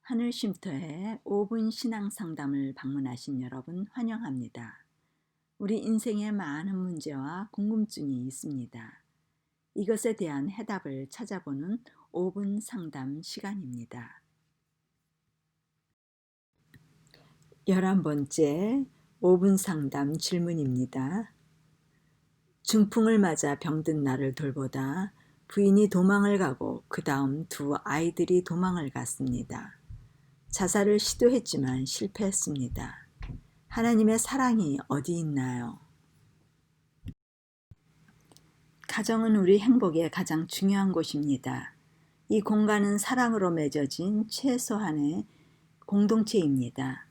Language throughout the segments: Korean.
하늘 쉼터의 5분 신앙 상담을 방문하신 여러분 환영합니다. 우리 인생에 많은 문제와 궁금증이 있습니다. 이것에 대한 해답을 찾아보는 5분 상담 시간입니다. 11번째 5분 상담 질문입니다. 중풍을 맞아 병든 나를 돌보다 부인이 도망을 가고 그 다음 두 아이들이 도망을 갔습니다. 자살을 시도했지만 실패했습니다. 하나님의 사랑이 어디 있나요? 가정은 우리 행복의 가장 중요한 곳입니다. 이 공간은 사랑으로 맺어진 최소한의 공동체입니다.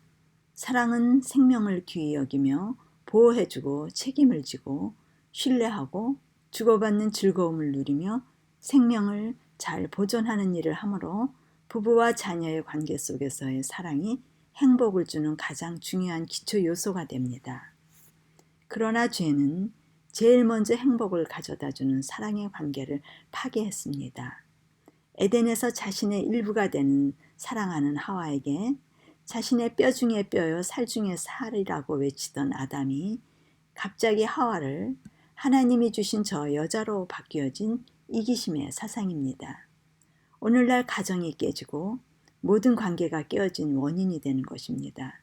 사랑은 생명을 귀히 여기며 보호해주고 책임을 지고 신뢰하고 주고받는 즐거움을 누리며 생명을 잘 보존하는 일을 하므로 부부와 자녀의 관계 속에서의 사랑이 행복을 주는 가장 중요한 기초 요소가 됩니다. 그러나 죄는 제일 먼저 행복을 가져다주는 사랑의 관계를 파괴했습니다. 에덴에서 자신의 일부가 되는 사랑하는 하와에게 자신의 뼈 중에 뼈요 살 중에 살이라고 외치던 아담이 갑자기 하와를 하나님이 주신 저 여자로 바뀌어진 이기심의 사상입니다. 오늘날 가정이 깨지고 모든 관계가 깨어진 원인이 되는 것입니다.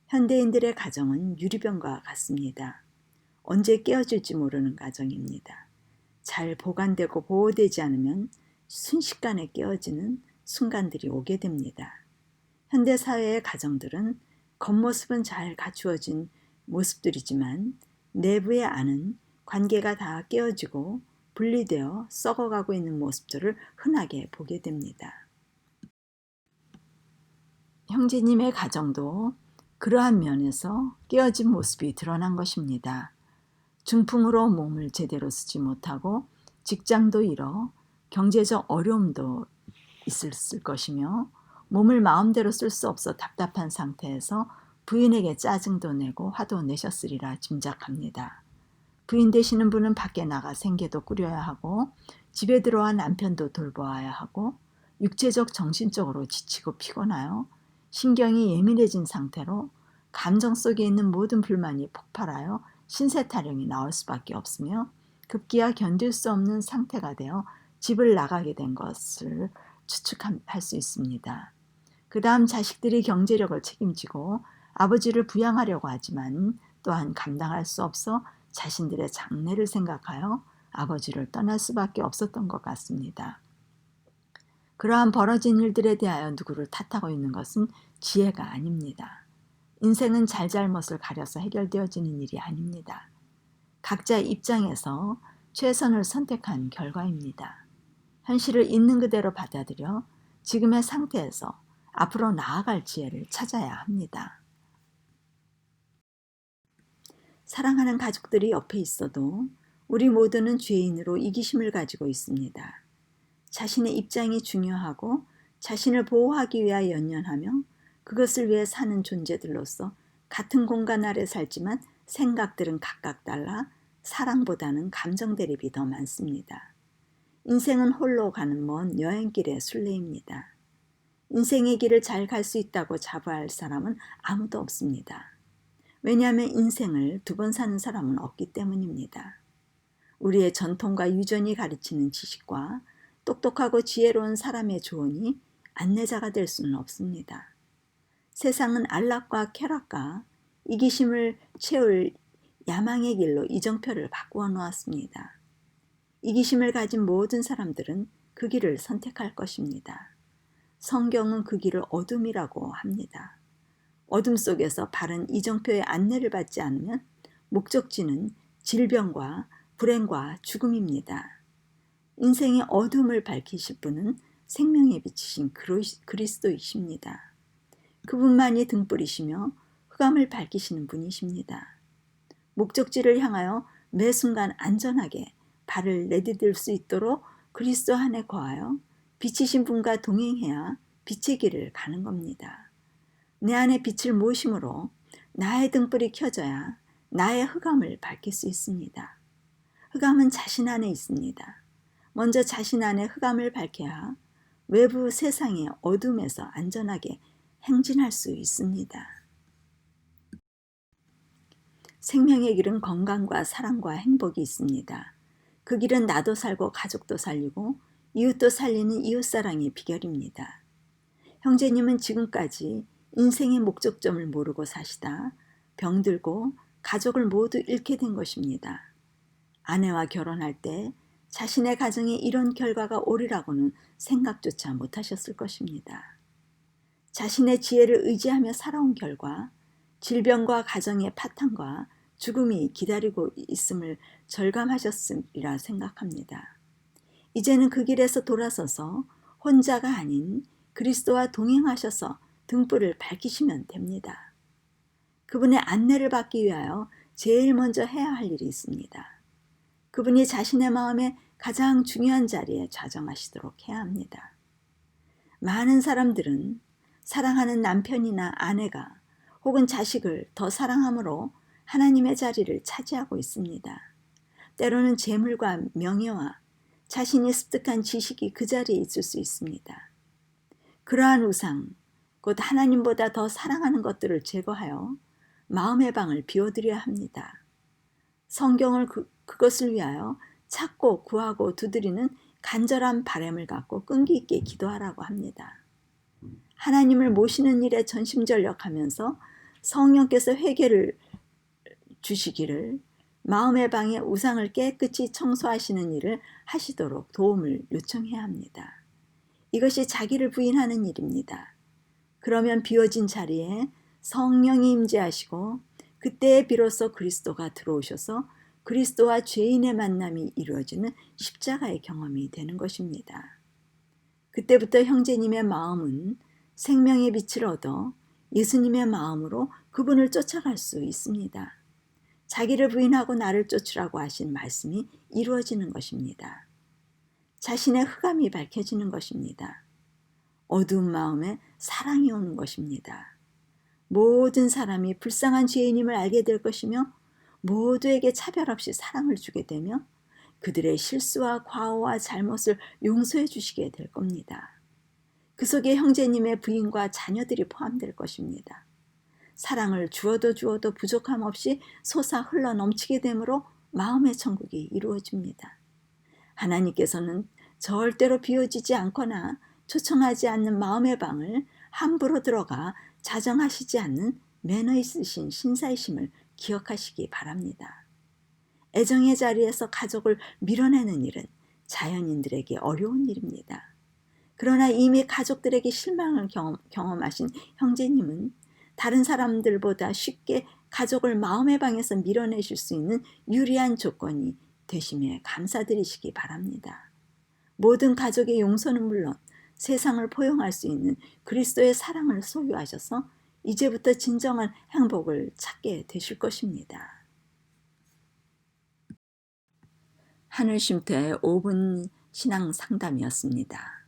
현대인들의 가정은 유리병과 같습니다. 언제 깨어질지 모르는 가정입니다. 잘 보관되고 보호되지 않으면 순식간에 깨어지는 순간들이 오게 됩니다. 현대사회의 가정들은 겉모습은 잘 갖추어진 모습들이지만 내부의 안은 관계가 다 깨어지고 분리되어 썩어가고 있는 모습들을 흔하게 보게 됩니다. 형제님의 가정도 그러한 면에서 깨어진 모습이 드러난 것입니다. 중풍으로 몸을 제대로 쓰지 못하고 직장도 잃어 경제적 어려움도 있었을 것이며 몸을 마음대로 쓸 수 없어 답답한 상태에서 부인에게 짜증도 내고 화도 내셨으리라 짐작합니다. 부인 되시는 분은 밖에 나가 생계도 꾸려야 하고 집에 들어와 남편도 돌보아야 하고 육체적 정신적으로 지치고 피곤하여 신경이 예민해진 상태로 감정 속에 있는 모든 불만이 폭발하여 신세타령이 나올 수밖에 없으며 급기야 견딜 수 없는 상태가 되어 집을 나가게 된 것을 추측할 수 있습니다. 그 다음 자식들이 경제력을 책임지고 아버지를 부양하려고 하지만 또한 감당할 수 없어 자신들의 장래를 생각하여 아버지를 떠날 수밖에 없었던 것 같습니다. 그러한 벌어진 일들에 대하여 누구를 탓하고 있는 것은 지혜가 아닙니다. 인생은 잘잘못을 가려서 해결되어지는 일이 아닙니다. 각자의 입장에서 최선을 선택한 결과입니다. 현실을 있는 그대로 받아들여 지금의 상태에서 앞으로 나아갈 지혜를 찾아야 합니다. 사랑하는 가족들이 옆에 있어도 우리 모두는 죄인으로 이기심을 가지고 있습니다. 자신의 입장이 중요하고 자신을 보호하기 위하여 연연하며 그것을 위해 사는 존재들로서 같은 공간 아래 살지만 생각들은 각각 달라 사랑보다는 감정 대립이 더 많습니다. 인생은 홀로 가는 먼 여행길의 순례입니다. 인생의 길을 잘 갈 수 있다고 자부할 사람은 아무도 없습니다. 왜냐하면 인생을 두 번 사는 사람은 없기 때문입니다. 우리의 전통과 유전이 가르치는 지식과 똑똑하고 지혜로운 사람의 조언이 안내자가 될 수는 없습니다. 세상은 안락과 쾌락과 이기심을 채울 야망의 길로 이정표를 바꾸어 놓았습니다. 이기심을 가진 모든 사람들은 그 길을 선택할 것입니다. 성경은 그 길을 어둠이라고 합니다. 어둠 속에서 바른 이정표의 안내를 받지 않으면 목적지는 질병과 불행과 죽음입니다. 인생의 어둠을 밝히실 분은 생명의 빛이신 그리스도이십니다. 그분만이 등불이시며 흑암을 밝히시는 분이십니다. 목적지를 향하여 매 순간 안전하게 발을 내디딜 수 있도록 그리스도 안에 거하여 빛이신 분과 동행해야 빛의 길을 가는 겁니다. 내 안에 빛을 모심으로 나의 등불이 켜져야 나의 흑암을 밝힐 수 있습니다. 흑암은 자신 안에 있습니다. 먼저 자신 안에 흑암을 밝혀야 외부 세상의 어둠에서 안전하게 행진할 수 있습니다. 생명의 길은 건강과 사랑과 행복이 있습니다. 그 길은 나도 살고 가족도 살리고 이웃도 살리는 이웃사랑의 비결입니다. 형제님은 지금까지 인생의 목적점을 모르고 사시다 병들고 가족을 모두 잃게 된 것입니다. 아내와 결혼할 때 자신의 가정에 이런 결과가 오리라고는 생각조차 못하셨을 것입니다. 자신의 지혜를 의지하며 살아온 결과 질병과 가정의 파탄과 죽음이 기다리고 있음을 절감하셨으리라 생각합니다. 이제는 그 길에서 돌아서서 혼자가 아닌 그리스도와 동행하셔서 등불을 밝히시면 됩니다. 그분의 안내를 받기 위하여 제일 먼저 해야 할 일이 있습니다. 그분이 자신의 마음에 가장 중요한 자리에 좌정하시도록 해야 합니다. 많은 사람들은 사랑하는 남편이나 아내가 혹은 자식을 더 사랑함으로 하나님의 자리를 차지하고 있습니다. 때로는 재물과 명예와 자신이 습득한 지식이 그 자리에 있을 수 있습니다. 그러한 우상, 곧 하나님보다 더 사랑하는 것들을 제거하여 마음의 방을 비워드려야 합니다. 성경을 그것을 위하여 찾고 구하고 두드리는 간절한 바람을 갖고 끈기 있게 기도하라고 합니다. 하나님을 모시는 일에 전심전력하면서 성령께서 회개를 주시기를 마음의 방에 우상을 깨끗이 청소하시는 일을 하시도록 도움을 요청해야 합니다. 이것이 자기를 부인하는 일입니다. 그러면 비워진 자리에 성령이 임재하시고 그때에 비로소 그리스도가 들어오셔서 그리스도와 죄인의 만남이 이루어지는 십자가의 경험이 되는 것입니다. 그때부터 형제님의 마음은 생명의 빛을 얻어 예수님의 마음으로 그분을 쫓아갈 수 있습니다. 자기를 부인하고 나를 쫓으라고 하신 말씀이 이루어지는 것입니다. 자신의 흑암이 밝혀지는 것입니다. 어두운 마음에 사랑이 오는 것입니다. 모든 사람이 불쌍한 죄인임을 알게 될 것이며 모두에게 차별 없이 사랑을 주게 되며 그들의 실수와 과오와 잘못을 용서해 주시게 될 겁니다. 그 속에 형제님의 부인과 자녀들이 포함될 것입니다. 사랑을 주어도 부족함 없이 솟아 흘러 넘치게 되므로 마음의 천국이 이루어집니다. 하나님께서는 절대로 비워지지 않거나 초청하지 않는 마음의 방을 함부로 들어가 자정하시지 않는 매너 있으신 신사이심을 기억하시기 바랍니다. 애정의 자리에서 가족을 밀어내는 일은 자연인들에게 어려운 일입니다. 그러나 이미 가족들에게 실망을 경험하신 형제님은 다른 사람들보다 쉽게 가족을 마음의 방에서 밀어내실 수 있는 유리한 조건이 되심에 감사드리시기 바랍니다. 모든 가족의 용서는 물론 세상을 포용할 수 있는 그리스도의 사랑을 소유하셔서 이제부터 진정한 행복을 찾게 되실 것입니다. 하늘쉼터의 5분 신앙 상담이었습니다.